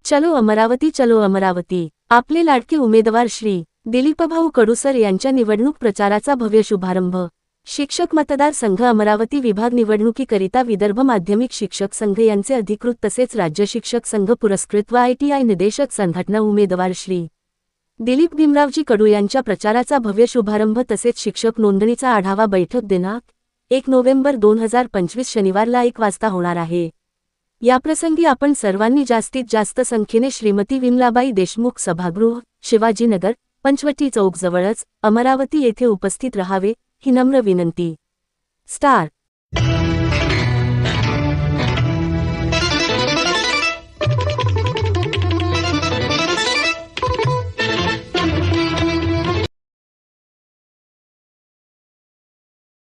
चलो अमरावती चलो अमरावती। आपले लाडके उमेदवार श्री दिलीपभाऊ कडूसर यांच्या निवडणूक प्रचाराचा भव्य शुभारंभ। शिक्षक मतदार संघ अमरावती विभाग निवडणुकीकरिता विदर्भ माध्यमिक शिक्षक संघ यांचे अधिकृत तसेच राज्य शिक्षक संघ पुरस्कृत व ITI निदेशक संघटना उमेदवार श्री दिलीप भीमरावजी कडू यांच्या प्रचाराचा भव्य शुभारंभ तसेच शिक्षक नोंदणीचा आढावा बैठक दिनांक 1 नोव्हेंबर 2025 शनिवारला 1 वाजता होणार आहे। याप्रसंगी आपण सर्वांनी जास्तीत जास्त संख्येने श्रीमती विमलाबाई देशमुख सभागृह, शिवाजीनगर, पंचवटी चौक जवळच, अमरावती येथे उपस्थित राहावे ही नम्र विनंती। स्टार